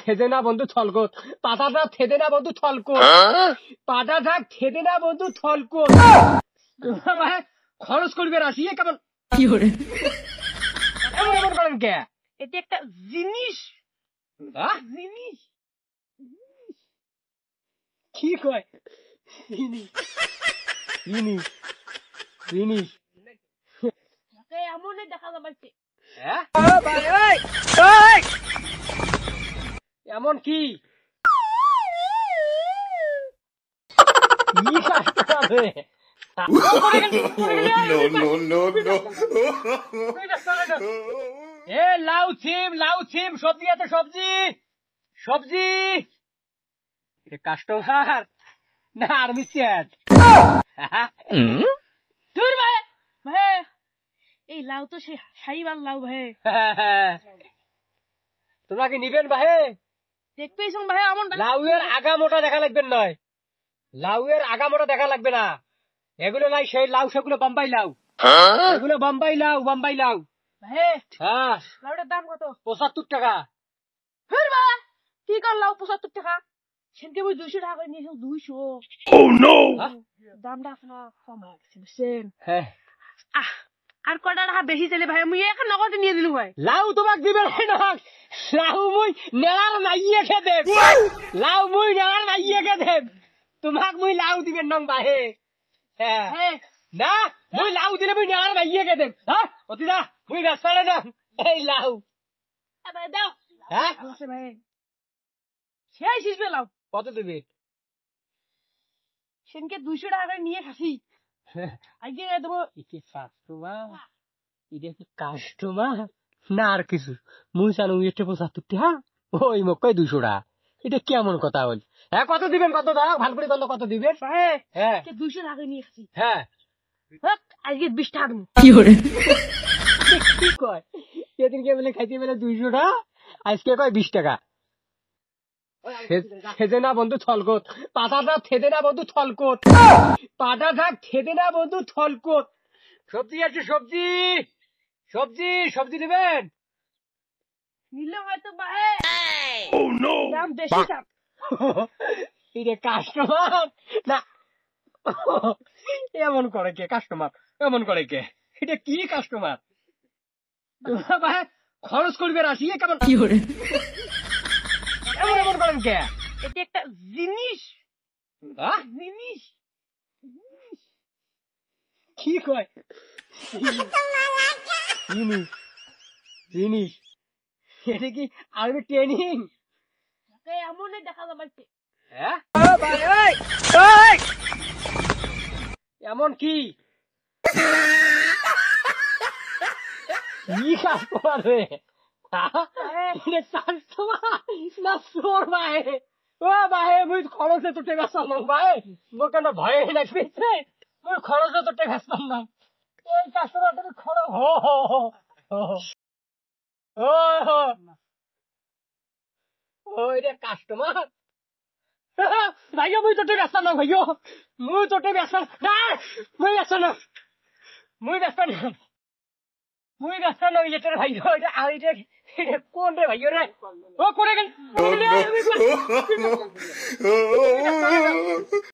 থেদে না বন্ধু থলকোত, পাতাটা থেদে না বন্ধু থলকোত, পাতাটা থেদে না বন্ধু থলকোত। খরচ করবে রাশি কেমন কি করে এমন এমন করেন কে? এটা একটা জিনিস, জিনিস কি কয়? জিনিস জিনিস জিনিস এমনই দেখা যাচ্ছে। এমন কি লাউ ছিম সবজি আছে, সবজি সবজি কাস্টমার না আর্মি চ্যাট। ভাই এই লাউ তো সে সাইবার লাউ ভাই। তোমরা কি নিবেন ভাই? দেখতেই ভাই এমন লাউয়ের আগা মোটা দেখা লাগবে নয়, লাউয়ের আগা মোটা দেখা লাগবে না। এগুলো নাই সেই লাউ, সেগুলো বোম্বাই লাউ, এগুলো বোম্বাই লাউ, বোম্বাই লাউ। ভাই হ্যাঁ লাউটার দাম কত? 75 টাকা। কি কর লাউ 75 টাকা? সেনকে বই 200 টাকা করে নিয়েছো। 200? দামটা আপনার কম হয়ে গেছে বুঝছেন? হ্যাঁ আর কটা টাকা বেশি চলে ভাই, মুই এখন নগদে নিয়ে দিলু ভাই। লাউ তোমাক দিবে না, লাউ মুই নেড়ার নাইয়ে খে দেব, লাউ মুই নেড়ার নাইয়ে খে দেব, তোমাক মুই লাউ দিবেন নং ভাই। হ্যাঁ না মুই লাউ দিলে মুই নেড়ার নাইয়ে খে দেব। হ্যাঁ অতি না মুই রাস্তায় না এই লাউ। ভাই দাও। হ্যাঁ ভাই সেই শিখবে লাউ কত দিবি? সেনকে 200 টাকা করে নিয়ে খাসি। আজকে দেবো। এটা কাস্টমার, এটা কি কাস্টমার না আর কিছু? মুই জানো এটা 75 টাকা, ওই মক্কায় 200 টাকা। এটা কেমন কথা হল? হ্যাঁ কত দিবেন? কত দাও ভালো করে বললো, কত দিবেন? হ্যাঁ 200 টাকা নিয়ে খাসি। হ্যাঁ আজকে 20 টাকা দেবো। কি করে কি কয়? সেদিনকে বলে খাইতে বলে 200 টাকা, আজকে কয় 20 টাকা। থেদে না বন্ধু থলকোত, পাতাটা থেদে না বন্ধু থলকোত, পাতাটা থেদে না বন্ধু থলকোত। সবজি আছে, সবজি সবজি সবজি নেবেন? নিলে হয়তো ভাই দাম বেশি চাপ। এটা কাস্টমার না এমন করে কে? কাস্টমার এমন করে কে? এটা কি কাস্টমার? ভাই খরচ করবে রাশি কেমন কি করে এমন এমন করেন কে? এটা একটা জিনিস, জিনিস কি কয়? জিনিস জিনিস এটা কি আর্মি ট্রেনিং? এমনই দেখা যাচ্ছে। এমন কি কাস্টমার রে? না চোর ভাই, ও ভাই মুই খরচে তো টেকা চালাম ভাই, মোর কেন ভয় লাগবে? মুই খরচে তো টেকা চালাম, এই কাস্টমার খরচ ও এটা কাস্টমার ভাইয়া মুই তোটে ব্যস্ত না ভাইয়া, মুই তোটে ব্যস্ত না, মুই ব্যস্ত না, মুই ব্যস্ত না, মুই ব্যস্ত না এটার ভাই। এটা আর এটা কোন রে ভাইয়া রে? ও করে গেল